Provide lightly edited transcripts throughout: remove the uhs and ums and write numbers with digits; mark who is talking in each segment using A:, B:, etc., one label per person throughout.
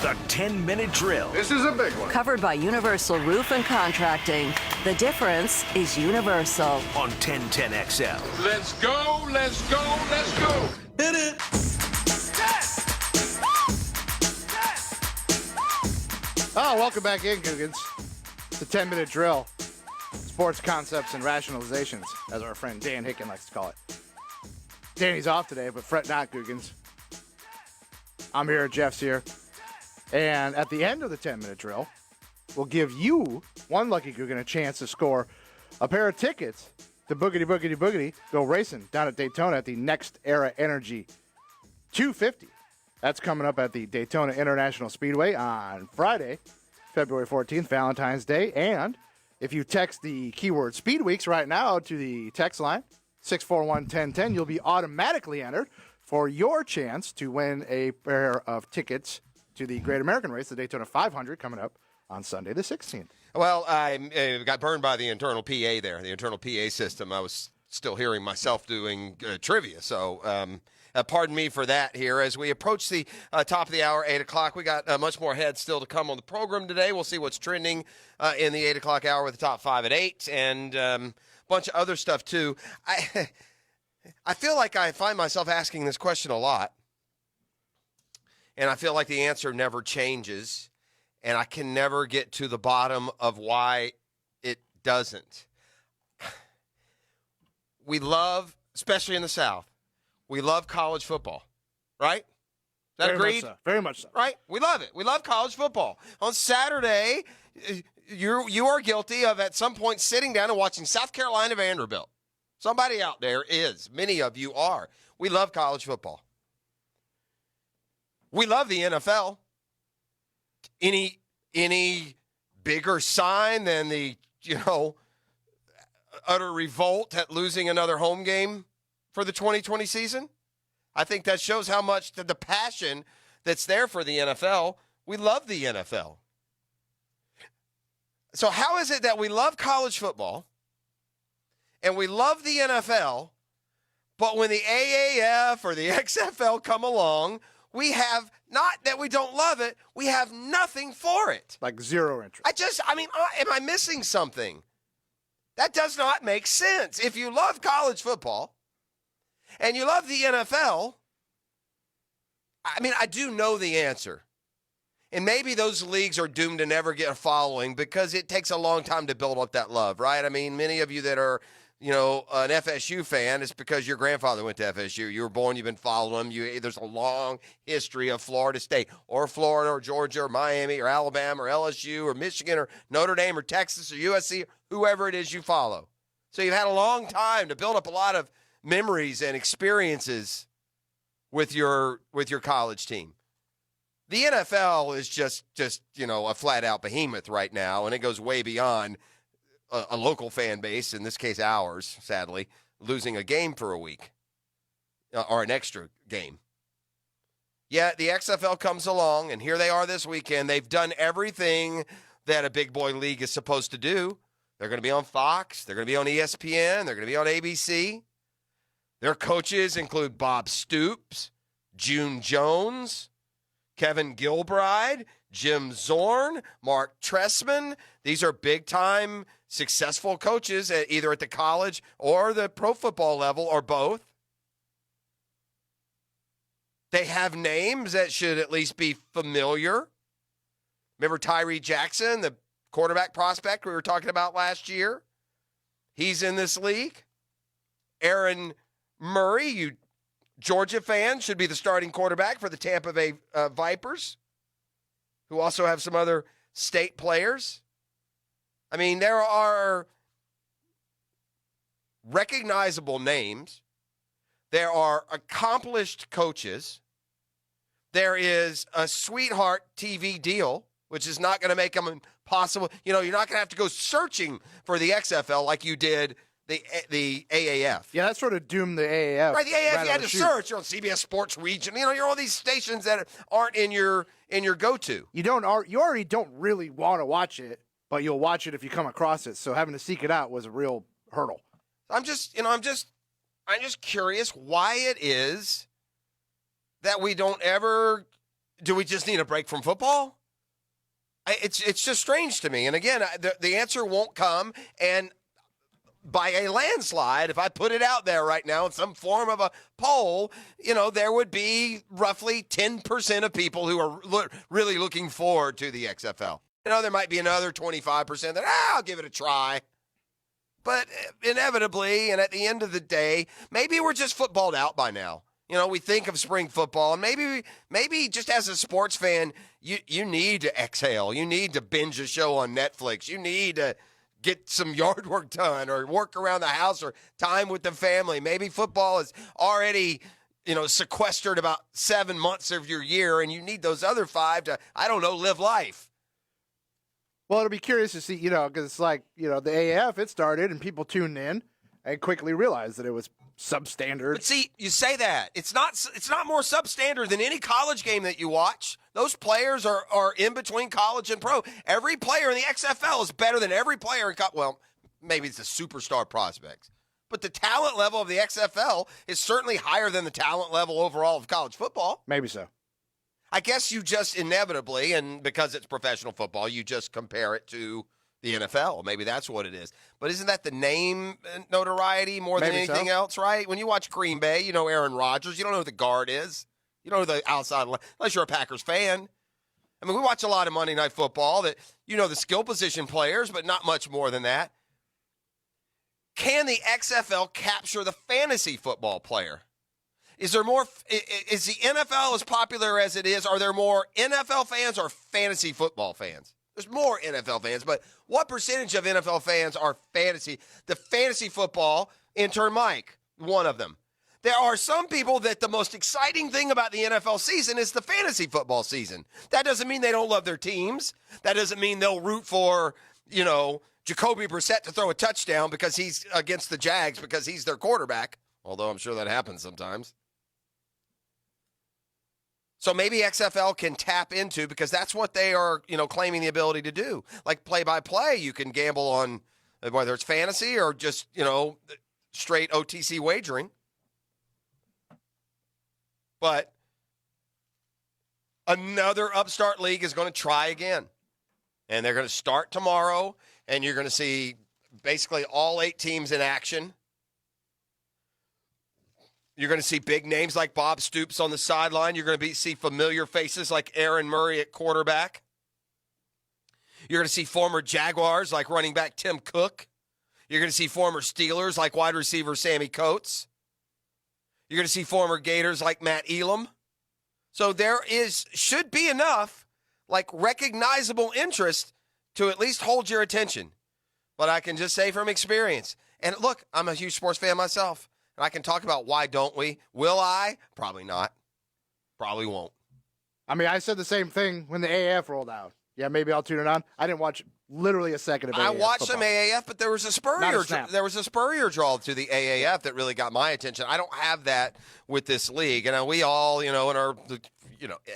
A: The 10-minute drill.
B: This is a big one.
C: Covered by Universal Roof and Contracting. The difference is universal.
A: On 1010XL.
B: Let's go, let's go, let's go.
D: Hit it.
E: Oh, welcome back in, Googans. The 10-minute drill. Sports concepts and rationalizations, as our friend Dan Hicken likes to call it. Danny's off today, but fret not, Googans. I'm here, Jeff's here. And at the end of the 10-minute drill, we'll give you, one lucky Googan, a chance to score a pair of tickets to Boogity Boogity Boogity Go Racing down at Daytona at the Next Era Energy 250. That's coming up at the Daytona International Speedway on Friday, February 14th, Valentine's Day. And if you text the keyword Speed Weeks right now to the text line, 641-1010, you'll be automatically entered for your chance to win a pair of tickets to the Great American Race, the Daytona 500, coming up on Sunday the 16th.
F: Well, I got burned by the internal PA there, the internal PA system. I was still hearing myself doing trivia, so pardon me for that here. As we approach the top of the hour, 8 o'clock, we got much more ahead still to come on the program today. We'll see what's trending in the 8 o'clock hour with the top 5 at 8 and a bunch of other stuff, too. I feel like I find myself asking this question a lot, and I feel like the answer never changes, and I can never get to the bottom of why it doesn't. We love, especially in the South, we love college football, right? Is that
E: Very
F: agreed?
E: much so. Very much so.
F: Right? We love it. We love college football. On Saturday, you are guilty of at some point sitting down and watching South Carolina Vanderbilt. Somebody out there is. Many of you are. We love college football. We love the NFL. Any bigger sign than the, utter revolt at losing another home game for the 2020 season? I think that shows how much the passion that's there for the NFL. We love the NFL. So how is it that we love college football and we love the NFL, but when the AAF or the XFL come along, we have, not that we don't love it, we have nothing for it.
E: Like zero interest.
F: Am I missing something? That does not make sense. If you love college football and you love the NFL, I do know the answer. And maybe those leagues are doomed to never get a following because it takes a long time to build up that love, right? I mean, many of you that are, an FSU fan, it's because your grandfather went to FSU. You were born, you've been following them. There's a long history of Florida State or Florida or Georgia or Miami or Alabama or LSU or Michigan or Notre Dame or Texas or USC, whoever it is you follow. So you've had a long time to build up a lot of memories and experiences with your college team. The NFL is just a flat-out behemoth right now, and it goes way beyond a local fan base, in this case ours, sadly, losing a game for a week or an extra game. Yet the XFL comes along, and here they are this weekend. They've done everything that a big boy league is supposed to do. They're going to be on Fox. They're going to be on ESPN. They're going to be on ABC. Their coaches include Bob Stoops, June Jones, Kevin Gilbride, Jim Zorn, Mark Trestman. These are big-time, successful coaches either at the college or the pro football level or both. They have names that should at least be familiar. Remember Tyree Jackson, the quarterback prospect we were talking about last year? He's in this league. Aaron Murray, you Georgia fans, should be the starting quarterback for the Tampa Bay Vipers, who also have some other state players. I mean, there are recognizable names. There are accomplished coaches. There is a sweetheart TV deal, which is not going to make them impossible. You're not going to have to go searching for the XFL like you did the AAF.
E: Yeah, that sort of doomed the AAF.
F: Right, the AAF, you had to search. You're on CBS Sports Region. You're all these stations that aren't in your go-to.
E: You already don't really want to watch it, but you'll watch it if you come across it. So having to seek it out was a real hurdle.
F: I'm just curious why it is that we don't ever do we just need a break from football? It's just strange to me. And again, the answer won't come. And by a landslide, if I put it out there right now in some form of a poll, there would be roughly 10% of people who are really looking forward to the XFL. There might be another 25% that, I'll give it a try. But inevitably, and at the end of the day, maybe we're just footballed out by now. We think of spring football, and maybe just as a sports fan, you need to exhale. You need to binge a show on Netflix. You need to get some yard work done or work around the house or time with the family. Maybe football is already, sequestered about 7 months of your year, and you need those other 5 to, live life.
E: Well, it'll be curious to see, because it's like, the AAF, it started and people tuned in and quickly realized that it was substandard.
F: But see, you say that. It's not more substandard than any college game that you watch. Those players are in between college and pro. Every player in the XFL is better than every player in well, maybe it's the superstar prospects. But the talent level of the XFL is certainly higher than the talent level overall of college football.
E: Maybe so.
F: I guess you just inevitably, and because it's professional football, you just compare it to the NFL. Maybe that's what it is. But isn't that the name notoriety more than anything else, right? When you watch Green Bay, you know Aaron Rodgers. You don't know who the guard is. You don't know who the outside, unless you're a Packers fan. I mean, we watch a lot of Monday Night Football that the skill position players, but not much more than that. Can the XFL capture the fantasy football player? Is there more? Is the NFL as popular as it is? Are there more NFL fans or fantasy football fans? There's more NFL fans, but what percentage of NFL fans are fantasy? The fantasy football intern Mike, one of them. There are some people that the most exciting thing about the NFL season is the fantasy football season. That doesn't mean they don't love their teams. That doesn't mean they'll root for, Jacoby Brissett to throw a touchdown because he's against the Jags because he's their quarterback, although I'm sure that happens sometimes. So maybe XFL can tap into, because that's what they are, claiming the ability to do. Like play-by-play, you can gamble on whether it's fantasy or just, straight OTC wagering. But another upstart league is going to try again. And they're going to start tomorrow, and you're going to see basically all 8 teams in action. You're going to see big names like Bob Stoops on the sideline. You're going to see familiar faces like Aaron Murray at quarterback. You're going to see former Jaguars like running back Tim Cook. You're going to see former Steelers like wide receiver Sammy Coates. You're going to see former Gators like Matt Elam. So there should be enough like recognizable interest to at least hold your attention. But I can just say from experience, and look, I'm a huge sports fan myself. I can talk about why don't we. Will I? Probably not. Probably won't.
E: I mean, I said the same thing when the AAF rolled out. Yeah, maybe I'll tune it on. I didn't watch literally a second of AAF
F: I watched
E: football.
F: some AAF, but there was a Spurrier draw to the AAF that really got my attention. I don't have that with this league. And we all, in our,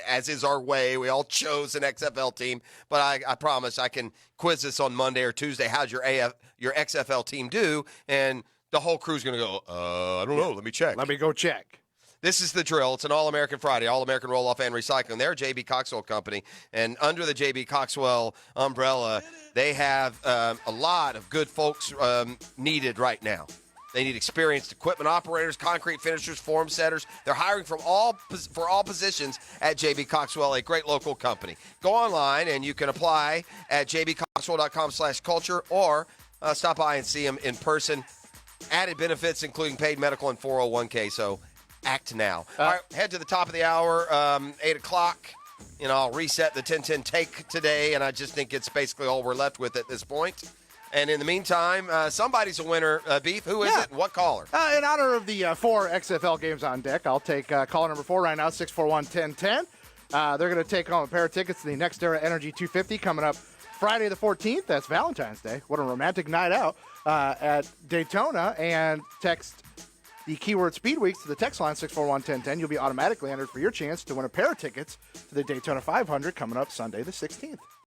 F: as is our way, we all chose an XFL team. But I promise I can quiz this on Monday or Tuesday. How'd your XFL team do? And the whole crew's going to go, I don't know. Let me check.
E: Let me go check.
F: This is the drill. It's an All-American Friday, All-American Roll-Off and Recycling. They're a J.B. Coxwell company, and under the J.B. Coxwell umbrella, they have a lot of good folks needed right now. They need experienced equipment operators, concrete finishers, form setters. They're hiring for all positions at J.B. Coxwell, a great local company. Go online, and you can apply at jbcoxwell.com/culture or stop by and see them in person. Added benefits, including paid medical and 401k, so act now. All right, head to the top of the hour, 8 o'clock. I'll reset the 10-10 take today, and I just think it's basically all we're left with at this point. And in the meantime, somebody's a winner. Beef, who is it and what caller?
E: In honor of the 4 XFL games on deck, I'll take caller number 4 right now, 641-1010. They're going to take home a pair of tickets to the Next Era Energy 250 coming up Friday the 14th. That's Valentine's Day. What a romantic night out at Daytona. And text the keyword Speed Weeks to the text line 641-1010. You'll be automatically entered for your chance to win a pair of tickets to the Daytona 500 coming up Sunday the 16th.